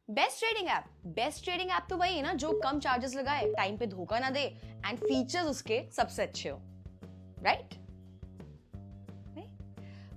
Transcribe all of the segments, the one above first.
Best trading app तो वही है ना जो कम चार्जेस लगाए, टाइम पे धोखा ना दे एंड फीचर्स उसके सबसे अच्छे हो, राइट?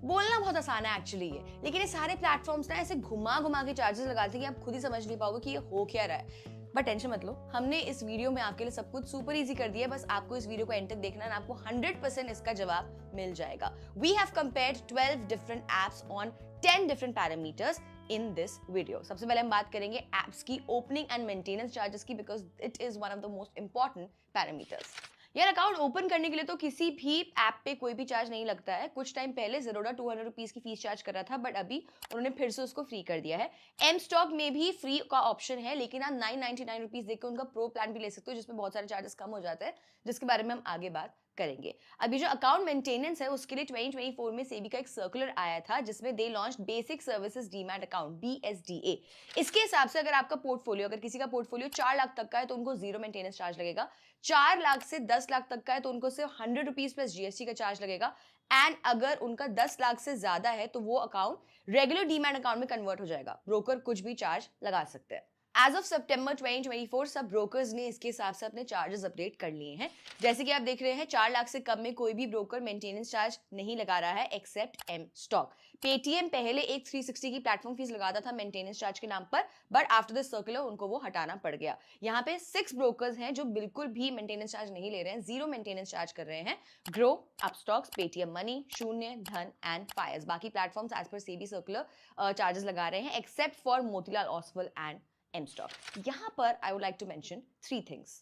बोलना बहुत आसान है एक्चुअली ये, लेकिन ये सारे प्लेटफॉर्म्स ना ऐसे घुमा घुमा के चार्जेस लगाते हैं कि आप खुद ही समझ नहीं पाओगे कि ये हो क्या रहा है। बट टेंशन मत लो, हमने इस वीडियो में आपके लिए सब कुछ सुपर इजी कर दिया है। बस आपको इस वीडियो को एंड तक देखना है, आपको 100% इसका जवाब मिल जाएगा। We have compared 12 different apps on 10 different parameters in this video. सबसे पहले हम बात करेंगे एप्स की ओपनिंग एंड मेंटेनेंस चार्जेस की, because it is one of the most important parameters. यार अकाउंट ओपन करने के लिए तो किसी भी ऐप पे कोई भी चार्ज नहीं लगता है। कुछ टाइम पहले ज़ेरोडा 200 रुपीज की फीस चार्ज कर रहा था, बट अभी उन्होंने फिर से उसको फ्री कर दिया है। एम स्टॉक में भी फ्री का ऑप्शन है, लेकिन आप 999 रुपीज देकर उनका प्रो प्लान भी ले सकते हो, जिसमें बहुत सारे चार्जेस कम हो जाते हैं, जिसके बारे में हम आगे बात करेंगे। अभी जो अकाउंट मेंटेनेंस है उसके लिए 2024 में सेबी का एक सर्कुलर आया था, जिसमें they launch basic services demat account BSDA। इसके हिसाब से अगर आपका पोर्टफोलियो, अगर किसी का पोर्टफोलियो 4 लाख तक का है तो उनको जीरो मेंटेनेंस चार्ज लगेगा। 4 लाख से 10 लाख तक का है तो उनको सिर्फ 100 रुपीज प्लस GST का चार्ज लगेगा। एंड अगर उनका 10 लाख से ज्यादा है तो वो अकाउंट रेगुलर डीमैट अकाउंट में कन्वर्ट हो जाएगा। ब्रोकर कुछ भी चार्ज लगा सकते हैं। एज ऑफ सितंबर 2024 सब ब्रोकर्स ने इसके हिसाब से अपने चार्जेस अपडेट कर लिए हैं। जैसे कि आप देख रहे हैं, 4 लाख से कम में कोई भी ब्रोकर मेंटेनेंस चार्ज नहीं लगा रहा है एक्सेप्ट एम स्टॉक। पेटीएम पहले एक 360 की प्लेटफॉर्म फीस लगाता था मेंटेनेंस चार्ज के नाम पर, बट आफ्टर दिस सर्कुलर उनको वो हटाना पड़ गया। यहाँ पे 6 ब्रोकर्स हैं जो बिल्कुल भी मेंटेनेंस चार्ज नहीं ले रहे हैं, जीरो मेंटेनेंस चार्ज कर रहे हैं। Grow, Upstox, Paytm Money, Shoonya, Dhan and Fyers. बाकी प्लेटफॉर्म्स एज पर सेबी सर्कुलर चार्जेस लगा रहे हैं except for Motilal Oswal and M-Stock. यहाँ पर I would like to mention 3 things.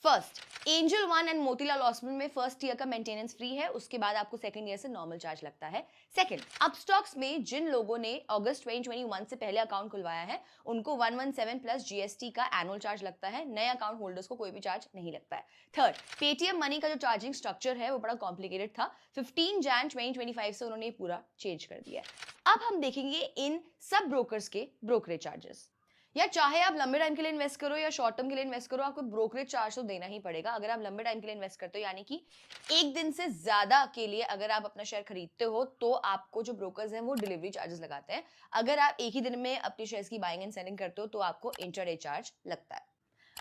First, angel one and Motilal Oswal में फर्स्ट ईयर का मेंटेनेंस फ्री है, उसके बाद आपको सेकंड ईयर से नॉर्मल चार्ज लगता है। सेकंड, अपस्टॉक्स में जिन लोगों ने अगस्त 2021 से पहले अकाउंट खुलवाया है उनको 117 प्लस GST का एनुअल चार्ज लगता है। नए अकाउंट होल्डर्स को कोई भी चार्ज नहीं लगता है। थर्ड, पेटीएम मनी का जो चार्जिंग स्ट्रक्चर है वो बड़ा कॉम्प्लिकेटेड था। 15 जन 2025 से उन्होंने पूरा चेंज कर दिया है। अब हम देखेंगे इन सब ब्रोकर्स के ब्रोकरेज चार्जेस। या चाहे आप लंबे टाइम के लिए इन्वेस्ट करो या शॉर्ट टर्म के लिए इन्वेस्ट करो, आपको ब्रोकरेज चार्ज तो देना ही पड़ेगा। अगर आप लंबे टाइम के लिए इन्वेस्ट करते हो, यानी कि एक दिन से ज्यादा के लिए अगर आप अपना शेयर खरीदते हो, तो आपको जो ब्रोकर्स हैं वो डिलीवरी चार्जेस लगाते हैं। अगर आप एक ही दिन में अपने शेयर्स की बाइंग एंड सेलिंग करते हो तो आपको इंट्राडे चार्ज लगता है।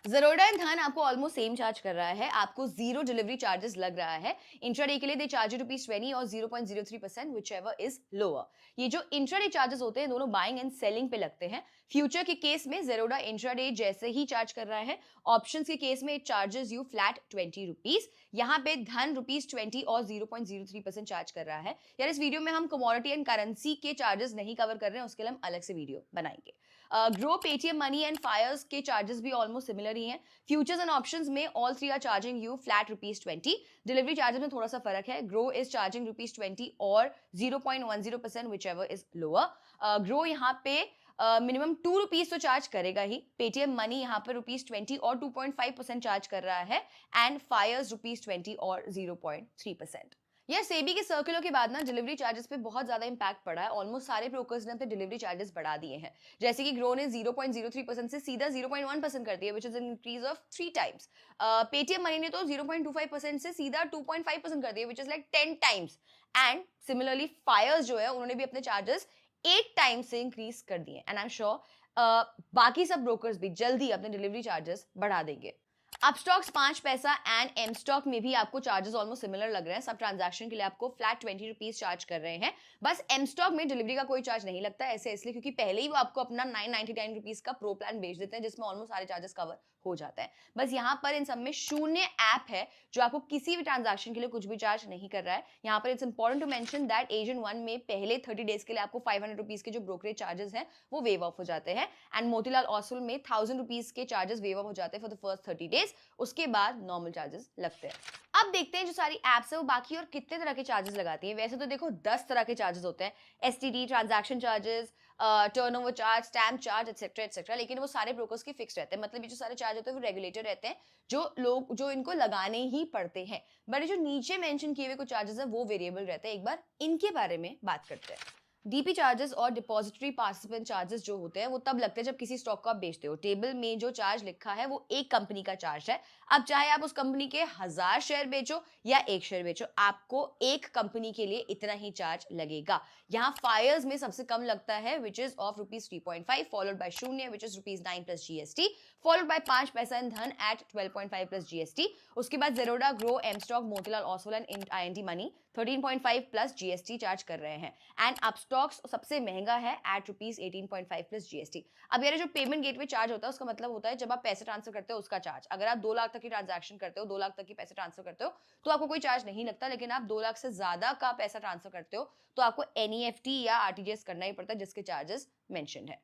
ज़ेरोडा एंड धन आपको ऑलमोस्ट सेम चार्ज कर रहा है, आपको जीरो डिलीवरी चार्जेस लग रहा है। इंट्राडे के लिए दे चार्ज ₹20 और 0.03% व्हिचएवर इज लोअर। ये जो इंट्राडे चार्जेस होते हैं दोनों बाइंग एंड सेलिंग पे लगते हैं। फ्यूचर के केस में ज़ेरोडा इंट्राडे जैसे ही चार्ज कर रहा है। ऑप्शंस के केस में इट चार्जेस यू फ्लैट ₹20। यहाँ पे धन ₹20 और 0.03% चार्ज कर रहा है। यार इस वीडियो में हम कमोडिटी एंड करेंसी के चार्जेस नहीं कवर कर रहे हैं, उसके लिए हम अलग से वीडियो बनाएंगे। Groww, Paytm money and Fyers के चार्जेस भी ऑलमोस्ट सिमिलर ही हैं। फ्यूचर्स एंड ऑप्शंस में all three are charging you flat ₹20। Delivery charges में थोड़ा सा फर्क है। ग्रो इज चार्जिंग ₹20 और 0.10% व्हिचएवर इज लोअर। ग्रो यहाँ पे मिनिमम ₹2 तो चार्ज करेगा ही। पेटीएम मनी यहाँ पर ₹20 और 2.5% चार्ज कर रहा है एंड फायर्स ₹20 और 0.3%। यार सेबी के सर्कुलर के बाद ना डिलीवरी चार्जेस पे बहुत ज्यादा इंपैक्ट पड़ा है। ऑलमोस्ट सारे ब्रोकर्स ने अपने डिलीवरी चार्जेस बढ़ा दिए हैं। जैसे कि ग्रो ने 0.03% से सीधा 0.1% कर दिया, which is increase of 3 times. Paytm Money ने तो 0.25% से सीधा 2.5% कर दिया, which is like 10 times. And similarly Fyers जो है उन्होंने भी अपने चार्जेस 8 टाइम्स से इंक्रीज कर दिए। एंड आई एम श्योर बाकी सब ब्रोकर्स भी जल्दी अपने डिलीवरी चार्जेस बढ़ा देंगे। अपस्टॉक्स 5 पैसा एंड एम स्टॉक में भी आपको चार्जेस ऑलमोस्ट सिमिलर लग रहे हैं। सब ट्रांजैक्शन के लिए आपको फ्लैट ₹20 चार्ज कर रहे हैं। बस एम स्टॉक में डिलीवरी का कोई चार्ज नहीं लगता है। ऐसे इसलिए क्योंकि पहले ही वो आपको अपना 999 रुपीज का प्रो प्लान बेच देते हैं, जिसमें ऑलमोस्ट सारे चार्जेस कवर हो जाते हैं। बस यहाँ पर इन सब में शून्य ऐप है जो आपको किसी भी ट्रांजैक्शन के लिए कुछ भी चार्ज नहीं कर रहा है। यहाँ पर it's important to mention that एजेंट वन में पहले 30 डेज के लिए आपको 500 रुपीज के जो ब्रोकरेज चार्जेस हैं वो वेव ऑफ हो जाते हैं। एंड मोतीलाल ओसवाल में 1000 रुपीज के चार्जेस वेव ऑफ हो जाते हैं फॉर द फर्स्ट 30 डेज। उसके बाद नॉर्मल चार्जेस लगते हैं। अब देखते हैं जो सारी एप्स है वो बाकी और कितने तरह के चार्जेस लगाती हैं। वैसे तो देखो 10 तरह के चार्जेस होते हैं, STD, transaction charges, turnover charge, stamp charge etcetera etcetera. लेकिन वो सारे ब्रोकर्स के फिक्स रहते हैं। मतलब ये जो सारे चार्ज होते हैं वो रेगुलेटेड रहते हैं, जो इनको लगाने ही पड़ते हैं। बट जो नीचे मेंशन किए हुए कुछ चार्जेस है वो वेरिएबल रहते हैं। एक बार इनके बारे में बात करते हैं। डीपी चार्जेस और डिपॉजिटरी पार्टिसिपेंट चार्जेस जो होते हैं वो तब लगते हैं जब किसी स्टॉक को आप बेचते हो। टेबल में जो चार्ज लिखा है वो एक कंपनी का चार्ज है। अब चाहे आप उस कंपनी के 1000 शेयर बेचो या एक शेयर बेचो, आपको एक कंपनी के लिए इतना ही चार्ज लगेगा। यहाँ फायर्स में सबसे कम लगता है which is of ₹3.5, followed by Shoonya which is ₹9 plus GST, followed by 5 पैसा इन धन एट 12.5 प्लस जीएसटी। उसके बाद Zerodha, grow, mStock, Motilal Oswal and IND money 13.5 plus GST charge कर रहे हैं। एंड अपस्टॉक्स सबसे महंगा है एट ₹18.5 प्लस जीएसटी। अब यार जो पेमेंट गेटवे चार्ज होता है उसका मतलब होता है जब आप पैसे ट्रांसफर करते हो उसका चार्ज। अगर आप 2 लाख तक की ट्रांजैक्शन करते हो, 2 लाख तक की पैसे ट्रांसफर करते हो तो आपको कोई चार्ज नहीं लगता, लेकिन आप 2 लाख से ज्यादा का पैसा ट्रांसफर करते हो तो आपको एनईएफटी या आरटीजीएस करना ही पड़ता है, जिसके चार्जेस मेंशन्ड है।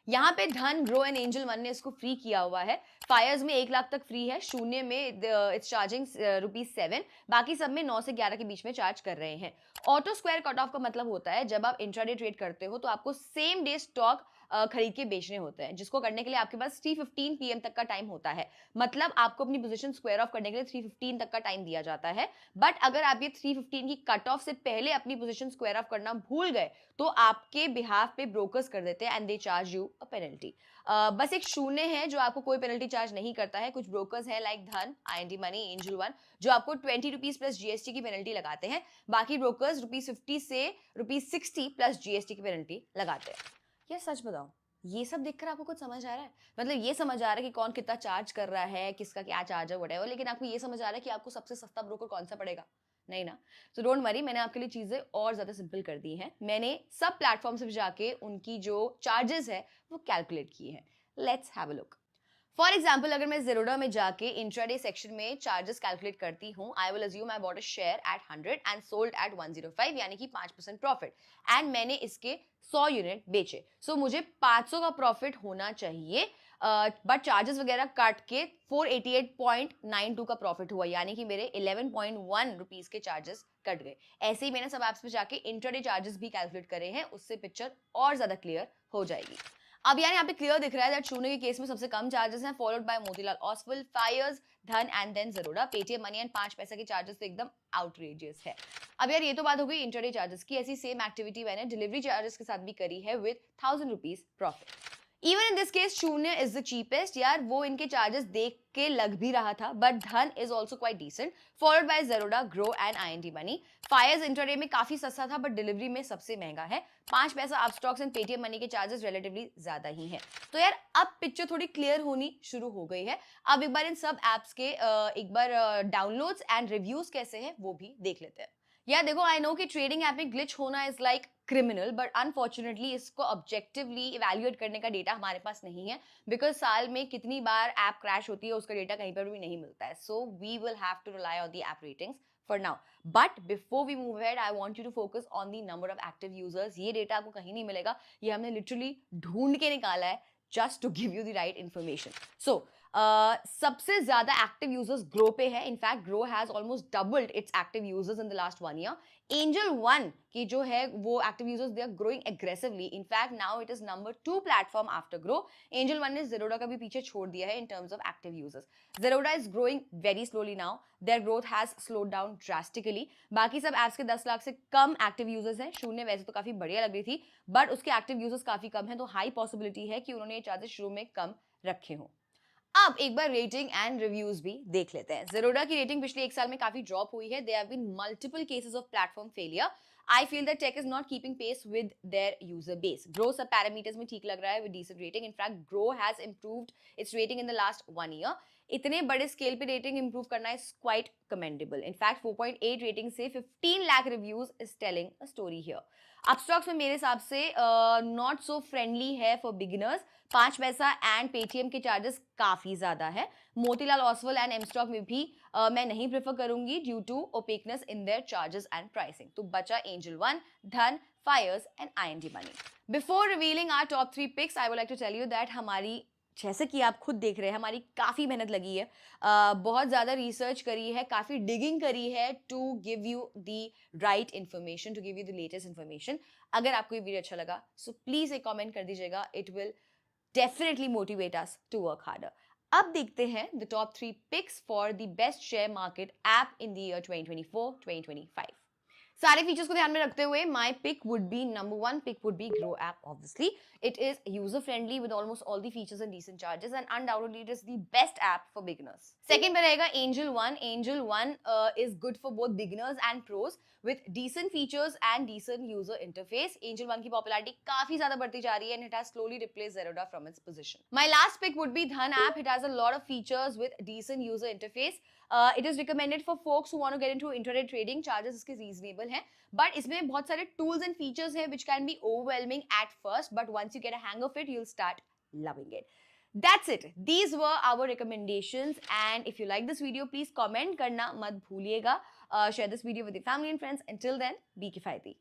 यहाँ पे धन, ग्रो एंड एंजल वन ने इसको फ्री किया हुआ है। फायर्स में 1 लाख तक फ्री है, शून्य में इट्स चार्जिंग ₹7, बाकी सब में 9 से 11 के बीच में चार्ज कर रहे हैं। ऑटो स्क्वायर कट ऑफ का मतलब होता है जब आप इंट्राडे ट्रेड करते हो तो आपको सेम डे स्टॉक खरीद के बेचने होते हैं, जिसको करने के लिए आपके पास 3:15 PM तक का टाइम होता है। मतलब आपको अपनी पोजीशन स्क्वायर ऑफ करने के लिए 3:15 तक का टाइम दिया जाता है। बट अगर आप ये 3:15 की कट ऑफ से पहले अपनी पोजीशन स्क्वायर ऑफ करना भूल गए तो आपके बिहाफ पे ब्रोकर्स कर देते हैं and they charge you a penalty. बस एक शून्य है जो आपको कोई पेनल्टी चार्ज नहीं करता है। कुछ ब्रोकर्स हैं लाइक धन, आईएनटी मनी, एंजल वन जो आपको ₹20 प्लस जीएसटी की पेनल्टी लगाते हैं। बाकी ब्रोकर्स ₹50 से ₹60 प्लस जीएसटी की पेनल्टी लगाते हैं। ये सच बताओ, ये सब देखकर आपको कुछ समझ आ रहा है? मतलब ये समझ आ रहा है कि कौन कितना चार्ज कर रहा है, किसका क्या चार्ज है, व्हाटएवर, लेकिन आपको ये समझ आ रहा है कि आपको सबसे सस्ता ब्रोकर कौन सा पड़ेगा? नहीं ना। सो डोंट वरी, मैंने आपके लिए चीजें और ज्यादा सिंपल कर दी हैं। मैंने सब प्लेटफॉर्म से जाके उनकी जो चार्जेस है वो कैलकुलेट किए हैं। Let's have a look. For example, अगर मैं जेरोडा में जाके इंट्राडे सेक्शन में चार्जेस कैलकुलेट करती हूँ, I will assume I bought a share eight 100 and sold at 105, यानी कि 5% प्रॉफिट, एंड मैंने इसके 100 यूनिट बेचे। सो मुझे 500 का प्रॉफिट होना चाहिए, बट चार्जेस वगैरह काट के 488.92 का प्रॉफिट हुआ, यानी कि मेरे 11.1 रुपीज के चार्जेस कट गए। ऐसे ही मैंने सब एप्स पे जाके इंट्राडे चार्जेस भी कैलकुलेट करे हैं, उससे पिक्चर और ज्यादा क्लियर हो जाएगी। अब यार यहाँ पे क्लियर दिख रहा है दैट शून्य के केस में सबसे कम चार्जेस हैं, followed by Motilal Oswal, Fyers, Dhan and then Zerodha. Paytm money and 5 पैसा के चार्जेस तो एकदम आउटरेजियस है। अब यार ये तो बात हो गई इंटरडे चार्जेस की। ऐसी सेम एक्टिविटी मैंने डिलीवरी चार्जेस के साथ भी करी है with ₹1000 profit. Even in this case शून्य इज द चीपेस्ट। यार वो इनके चार्जेस देख के लग भी रहा था, but Dhan is also quite decent, followed by Zerodha, Groww and IND money. Fyers intraday में काफी सस्ता था बट डिलीवरी में सबसे महंगा है। 5 पैसा अपस्टॉक्स एंड पेटीएम मनी के चार्जेस रिलेटिवली ज्यादा ही हैं। तो यार अब पिक्चर थोड़ी क्लियर होनी शुरू हो गई है। अब एक बार इन सब एप्स के एक बार डाउनलोड्स एंड रिव्यूज कैसे हैं वो भी देख लेते हैं। यार देखो, आई नो कि ट्रेडिंग ऐप में ग्लिच होना is like criminal, but unfortunately इसको ऑब्जेक्टिवली इवैल्यूएट करने का डेटा हमारे पास नहीं है, बिकॉज साल में कितनी बार ऐप क्रैश होती है उसका डेटा कहीं पर भी नहीं मिलता है। So we will have to rely on the app ratings for now. But before we move ahead, I want you to focus on the number of active users. ये डेटा आपको कहीं नहीं मिलेगा, ये हमने लिटरली ढूंढ के निकाला है just to give you the right information. So सबसे ज्यादा एक्टिव यूजर्स ग्रो पे है। In fact Groww has almost doubled its active users in the last 1 year. Angel One की जो है वो active users they are growing aggressively. In fact now it is number 2 platform after Groww. Angel One ने जेरोडा का भी पीछे छोड़ दिया है in terms of active users. Zerodha is growing very slowly now, their growth has slowed down drastically. बाकी सब apps के 10 लाख से कम एक्टिव यूजर्स हैं। शून्य वैसे तो काफी बढ़िया लग रही थी, बट उसके एक्टिव यूजर्स काफी कम है, तो हाई पॉसिबिलिटी है कि उन्होंने ये चार्जेस शुरू में कम रखे हों। अब एक बार रेटिंग एंड रिव्यूज भी देख लेते हैं। जेरोडा की रेटिंग पिछले 1 साल में काफी ड्रॉप हुई है। There have been multiple cases of platform failure. I feel that tech is not keeping pace with their user base. Groww सब पैरामीटर्स में ठीक लग रहा है with decent rating. In fact Groww has improved its rating in the last 1 year. इतने बड़े scale पे rating improve करना is quite commendable. In fact 4.8 rating से 15 lakh reviews is telling a story here. Upstox में मेरे हिसाब से नॉट सो फ्रेंडली है फॉर बिगिनर्स। 5 पैसा एंड पेटीएम के चार्जेस काफी ज्यादा है। मोतीलाल ओसवाल एंड एमस्टॉक में भी मैं नहीं प्रेफर करूंगी due to opaqueness in their charges and pricing. तो बचा Angel One, Dhan, Fyers and IND money. Before revealing our top 3 picks, I would like to tell you that हमारी, जैसे कि आप खुद देख रहे हैं, हमारी काफ़ी मेहनत लगी है, बहुत ज़्यादा रिसर्च करी है, काफ़ी डिगिंग करी है to give you the right information, to give you the latest information. अगर आपको ये वीडियो अच्छा लगा सो प्लीज़ एक कमेंट कर दीजिएगा, it will definitely motivate us to work harder. अब देखते हैं the top 3 picks for the best share market app in the year 2024-2025। सारे फीचर्स को ध्यान में रखते हुए my pick would be number 1 pick would be Groww app obviously it is user friendly with almost all the features and decent charges and undoubtedly it is the best app for beginners second पे रहेगा Angel 1 is good for both beginners and pros with decent features and decent user interface. Angel 1 की popularity काफी ज़्यादा बढ़ती जा रही है and it has slowly replaced Zerodha from its position. My last pick would be Dhan app. It has a lot of features with decent user interface. It is recommended for folks who want to get into intraday trading. Charges इसके reasonable हैं, but इसमें बहुत सारे tools and features हैं which can be overwhelming at first, but once you get a hang of it, you'll start loving it. That's it. These were our recommendations and if you like this video, please comment करना मत भूलिएगा. Share this video with your family and friends. Until then, be kifayati.